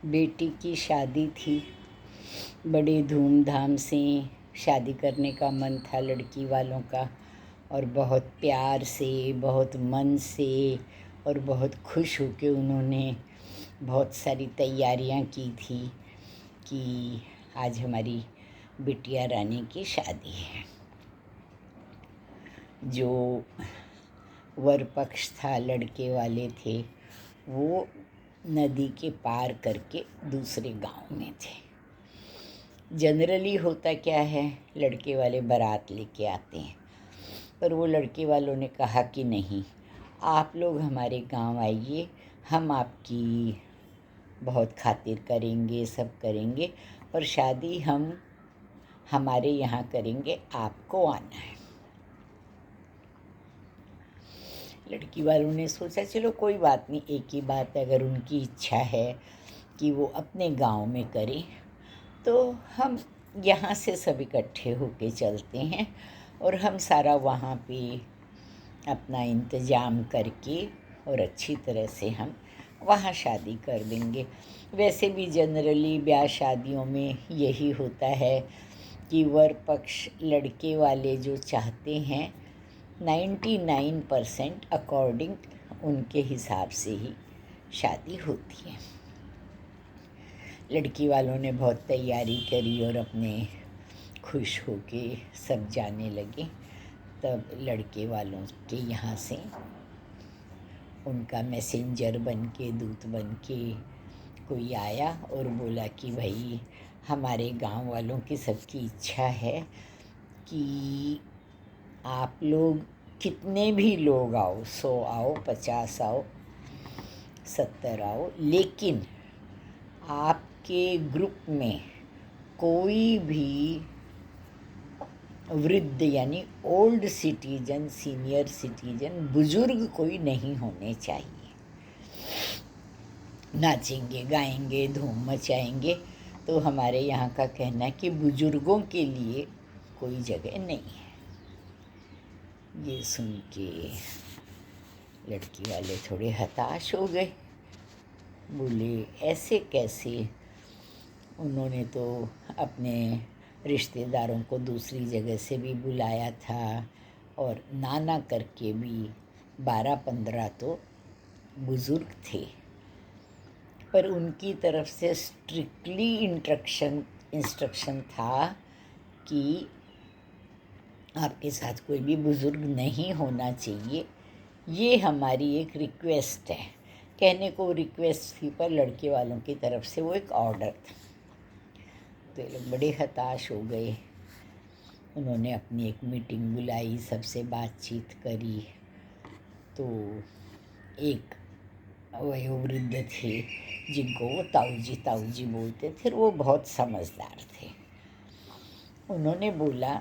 बेटी की शादी थी। बड़े धूमधाम से शादी करने का मन था लड़की वालों का, और बहुत प्यार से, बहुत मन से और बहुत खुश होकर उन्होंने बहुत सारी तैयारियां की थी कि आज हमारी बिटिया रानी की शादी है। जो वर पक्ष था, लड़के वाले थे, वो नदी के पार करके दूसरे गांव में थे। जनरली होता क्या है, लड़के वाले बारात लेके आते हैं, पर वो लड़के वालों ने कहा कि नहीं, आप लोग हमारे गांव आइए, हम आपकी बहुत खातिर करेंगे, सब करेंगे, और शादी हम हमारे यहाँ करेंगे, आपको आना है। लड़की वालों ने सोचा चलो कोई बात नहीं, एक ही बात, अगर उनकी इच्छा है कि वो अपने गांव में करें तो हम यहाँ से सब इकट्ठे होके चलते हैं और हम सारा वहाँ पे अपना इंतज़ाम करके और अच्छी तरह से हम वहाँ शादी कर देंगे। वैसे भी जनरली ब्याह शादियों में यही होता है कि वर पक्ष लड़के वाले जो चाहते हैं 99% अकॉर्डिंग उनके हिसाब से ही शादी होती है। लड़की वालों ने बहुत तैयारी करी और अपने खुश होके सब जाने लगे। तब लड़के वालों के यहाँ से उनका मैसेंजर बन के, दूत बन के कोई आया और बोला कि भाई हमारे गांव वालों की सबकी इच्छा है कि आप लोग कितने भी लोग आओ, 100 आओ, 50 आओ, 70 आओ, लेकिन आपके ग्रुप में कोई भी वृद्ध यानी ओल्ड सिटीजन, सीनियर सिटीजन, बुजुर्ग कोई नहीं होने चाहिए। नाचेंगे, गाएंगे, धूम मचाएंगे, तो हमारे यहाँ का कहना है कि बुजुर्गों के लिए कोई जगह नहीं है। ये सुन के लड़की वाले थोड़े हताश हो गए, बोले ऐसे कैसे। उन्होंने तो अपने रिश्तेदारों को दूसरी जगह से भी बुलाया था और नाना करके भी 12-15 तो बुज़ुर्ग थे, पर उनकी तरफ से स्ट्रिक्टली इंस्ट्रक्शन था कि आपके साथ कोई भी बुज़ुर्ग नहीं होना चाहिए। ये हमारी एक रिक्वेस्ट है। कहने को रिक्वेस्ट थी, पर लड़के वालों की तरफ से वो एक ऑर्डर था। तो ये लोग बड़े हताश हो गए। उन्होंने अपनी एक मीटिंग बुलाई, सबसे बातचीत करी। तो एक वयोवृद्ध थे जिनको वो ताऊ जी बोलते थे, वो बहुत समझदार थे। उन्होंने बोला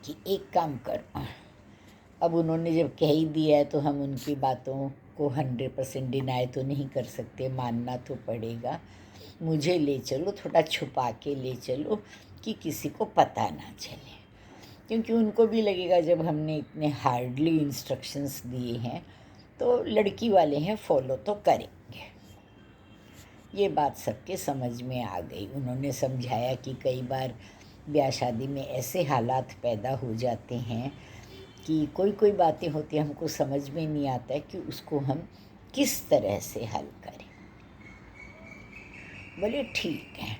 कि एक काम करो। अब उन्होंने जब कह ही दिया है तो हम उनकी बातों को 100% डिनाई तो नहीं कर सकते, मानना तो पड़ेगा। मुझे ले चलो, थोड़ा छुपा के ले चलो कि किसी को पता ना चले, क्योंकि उनको भी लगेगा जब हमने इतने हार्डली इंस्ट्रक्शंस दिए हैं तो लड़की वाले हैं, फॉलो तो करेंगे। ये बात सबके समझ में आ गई। उन्होंने समझाया कि कई बार ब्याह शादी में ऐसे हालात पैदा हो जाते हैं कि कोई कोई बातें होती हैं, हमको समझ में नहीं आता है कि उसको हम किस तरह से हल करें। बोले ठीक है।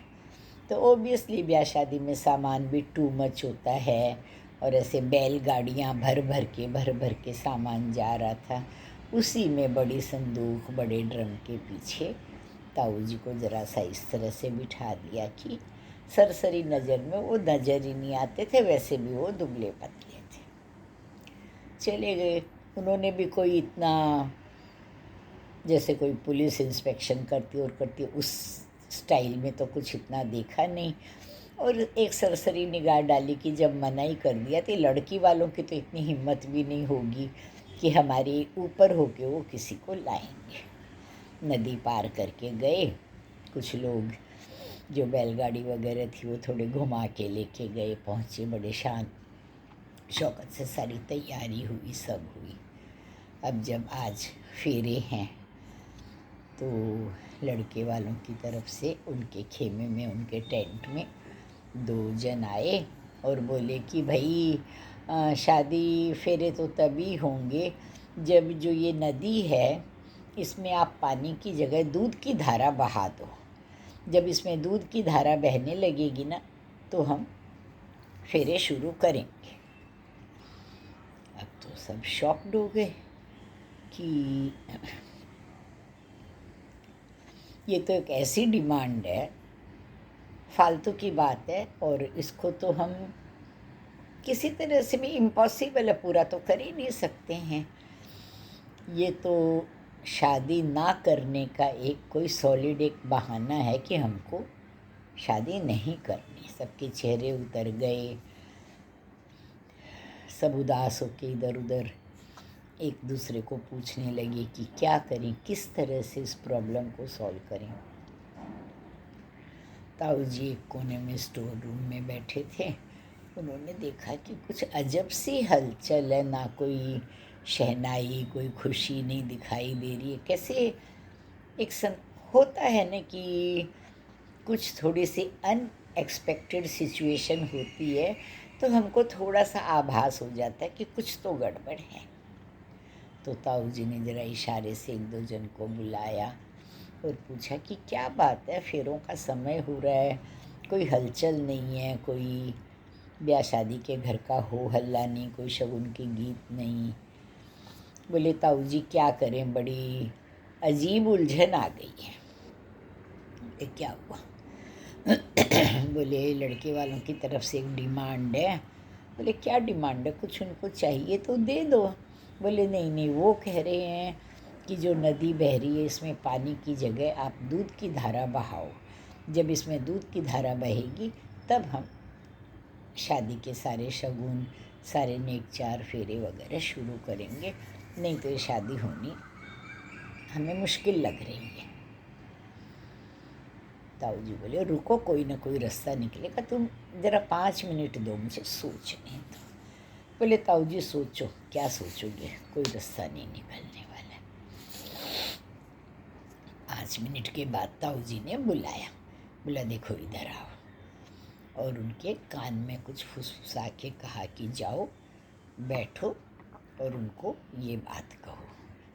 तो ओबियसली ब्याह शादी में सामान भी टू मच होता है, और ऐसे बैलगाड़ियाँ भर भर के सामान जा रहा था। उसी में बड़ी संदूक, बड़े ड्रम के पीछे ताऊ जी को ज़रा सा इस तरह से बिठा दिया कि सरसरी नज़र में वो नज़र ही नहीं आते थे, वैसे भी वो दुबले पतले थे। चले गए। उन्होंने भी कोई इतना, जैसे कोई पुलिस इंस्पेक्शन करती और करती उस स्टाइल में तो कुछ इतना देखा नहीं, और एक सरसरी निगाह डाली कि जब मना ही कर दिया तो लड़की वालों की तो इतनी हिम्मत भी नहीं होगी कि हमारे ऊपर होके वो किसी को लाएंगे। नदी पार करके गए। कुछ लोग जो बैलगाड़ी वगैरह थी वो थोड़े घुमा के लेके गए, पहुँचे, बड़े शांत शौकत से सारी तैयारी हुई, सब हुई। अब जब आज फेरे हैं तो लड़के वालों की तरफ से उनके खेमे में, उनके टेंट में 2 जन आए और बोले कि भाई शादी फेरे तो तभी होंगे जब जो ये नदी है इसमें आप पानी की जगह दूध की धारा बहा दो। जब इसमें दूध की धारा बहने लगेगी ना तो हम फेरे शुरू करेंगे। अब तो सब शॉक्ड हो गए कि ये तो एक ऐसी डिमांड है, फालतू की बात है, और इसको तो हम किसी तरह से भी इम्पॉसिबल है, पूरा तो कर ही नहीं सकते हैं। ये तो शादी ना करने का एक कोई सॉलिड एक बहाना है कि हमको शादी नहीं करनी। सबके चेहरे उतर गए, सब उदास होके इधर उधर एक दूसरे को पूछने लगे कि क्या करें, किस तरह से इस प्रॉब्लम को सॉल्व करें। ताऊ जी एक कोने में स्टोर रूम में बैठे थे। उन्होंने देखा कि कुछ अजब सी हलचल है, ना कोई शहनाई, कोई खुशी नहीं दिखाई दे रही है। कैसे एक होता है ना कि कुछ थोड़ी सी अनएक्सपेक्टेड सिचुएशन होती है तो हमको थोड़ा सा आभास हो जाता है कि कुछ तो गड़बड़ है। तो ताऊ जी ने ज़रा इशारे से 1-2 जन को बुलाया और पूछा कि क्या बात है, फेरों का समय हो रहा है, कोई हलचल नहीं है, कोई ब्याह शादी के घर का हो हल्ला नहीं, कोई शगुन के गीत नहीं। बोले ताऊ जी क्या करें, बड़ी अजीब उलझन आ गई है। बोले क्या हुआ? बोले लड़के वालों की तरफ से एक डिमांड है। बोले क्या डिमांड है, कुछ उनको चाहिए तो दे दो। बोले नहीं नहीं, वो कह रहे हैं कि जो नदी बह रही है इसमें पानी की जगह आप दूध की धारा बहाओ। जब इसमें दूध की धारा बहेगी तब हम शादी के सारे शगुन, सारे नेक 4 फेरे वगैरह शुरू करेंगे, नहीं तो ये शादी होनी हमें मुश्किल लग रही है। ताऊ जी बोले रुको, कोई ना कोई रास्ता निकलेगा, तुम ज़रा 5 मिनट दो मुझे सोचने दो। बोले ताऊ जी सोचो, क्या सोचोगे, कोई रास्ता नहीं निकलने वाला। 5 मिनट के बाद ताऊ जी ने बुलाया, बोला देखो इधर आओ, और उनके कान में कुछ फुसफुसा के कहा कि जाओ बैठो और उनको ये बात कहो,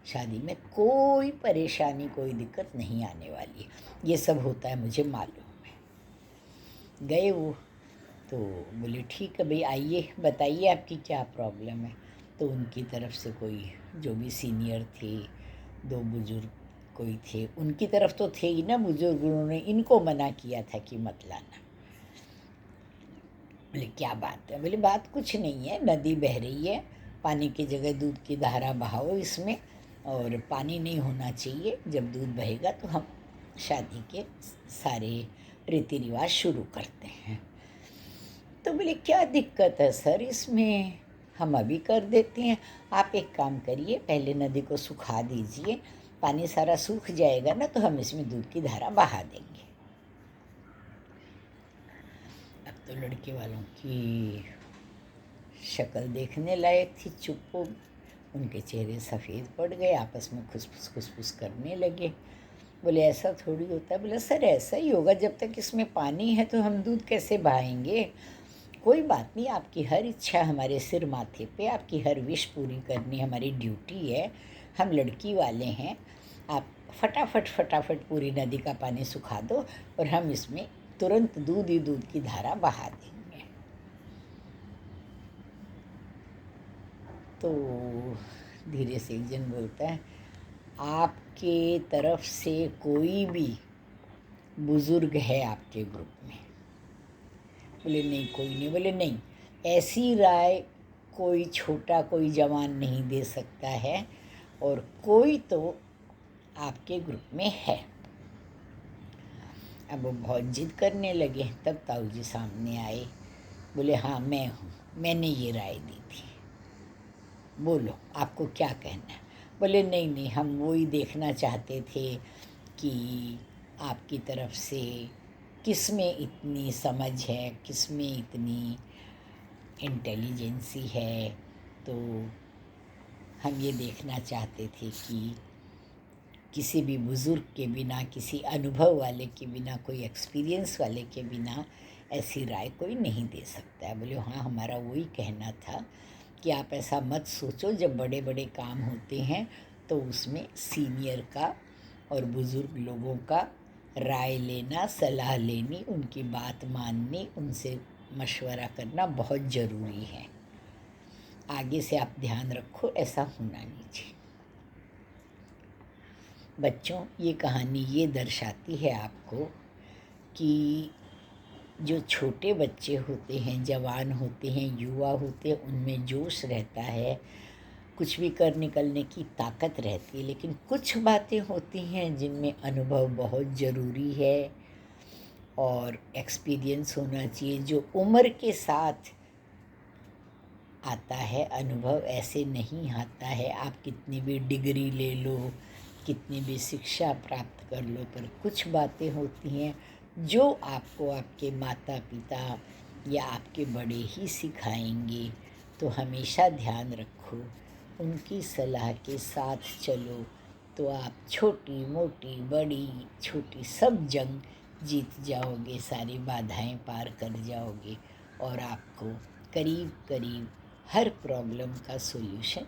शादी में कोई परेशानी, कोई दिक्कत नहीं आने वाली है, ये सब होता है मुझे मालूम है। गए वो तो बोले ठीक है भाई आइए, बताइए आपकी क्या प्रॉब्लम है। तो उनकी तरफ से कोई जो भी सीनियर थे, 2 बुजुर्ग कोई थे, उनकी तरफ तो थे ही ना बुजुर्ग, उन्होंने इनको मना किया था कि मत लाना। बोले क्या बात है? बोले बात कुछ नहीं है, नदी बह रही है, पानी की जगह दूध की धारा बहाओ इसमें, और पानी नहीं होना चाहिए। जब दूध बहेगा तो हम शादी के सारे रीति रिवाज शुरू करते हैं। तो बोले क्या दिक्कत है सर इसमें, हम अभी कर देते हैं। आप एक काम करिए, पहले नदी को सुखा दीजिए, पानी सारा सूख जाएगा ना तो हम इसमें दूध की धारा बहा देंगे। अब तो लड़के वालों की शक्ल देखने लायक थी, चुप हो, उनके चेहरे सफ़ेद पड़ गए, आपस में खुसफुस करने लगे। बोले ऐसा थोड़ी होता है। बोले सर ऐसा ही होगा, जब तक इसमें पानी है तो हम दूध कैसे बहाएंगे। कोई बात नहीं, आपकी हर इच्छा हमारे सिर माथे पे, आपकी हर विश पूरी करनी हमारी ड्यूटी है, हम लड़की वाले हैं। आप फटाफट पूरी नदी का पानी सुखा दो और हम इसमें तुरंत दूध ही दूध की धारा बहा देंगे। तो धीरे से एक जन बोलता है आपके तरफ से कोई भी बुज़ुर्ग है आपके ग्रुप में? बोले नहीं कोई नहीं। बोले नहीं, ऐसी राय कोई छोटा कोई जवान नहीं दे सकता है, और कोई तो आपके ग्रुप में है। अब वो बहुत जिद करने लगे, तब ताऊ जी सामने आए। बोले हाँ मैं हूँ, मैंने ये राय दी थी, बोलो आपको क्या कहना है। बोले नहीं नहीं, हम वो ही देखना चाहते थे कि आपकी तरफ से किस में इतनी समझ है, किस में इतनी इंटेलिजेंसी है, तो हम ये देखना चाहते थे कि किसी भी बुज़ुर्ग के बिना, किसी अनुभव वाले के बिना, कोई एक्सपीरियंस वाले के बिना ऐसी राय कोई नहीं दे सकता है। बोले हाँ, हमारा वही कहना था कि आप ऐसा मत सोचो, जब बड़े बड़े काम होते हैं तो उसमें सीनियर का और बुज़ुर्ग लोगों का राय लेना, सलाह लेनी, उनकी बात माननी, उनसे मशवरा करना बहुत ज़रूरी है। आगे से आप ध्यान रखो, ऐसा होना नहीं चाहिए। बच्चों, ये कहानी ये दर्शाती है आपको कि जो छोटे बच्चे होते हैं, जवान होते हैं, युवा होते हैं, उनमें जोश रहता है, कुछ भी कर निकलने की ताकत रहती है, लेकिन कुछ बातें होती हैं जिनमें अनुभव बहुत ज़रूरी है और एक्सपीरियंस होना चाहिए, जो उम्र के साथ आता है। अनुभव ऐसे नहीं आता है, आप कितनी भी डिग्री ले लो, कितनी भी शिक्षा प्राप्त कर लो, पर कुछ बातें होती हैं जो आपको आपके माता पिता या आपके बड़े ही सिखाएंगे। तो हमेशा ध्यान रखो, उनकी सलाह के साथ चलो, तो आप छोटी मोटी बड़ी छोटी सब जंग जीत जाओगे, सारी बाधाएं पार कर जाओगे और आपको करीब करीब हर प्रॉब्लम का सॉल्यूशन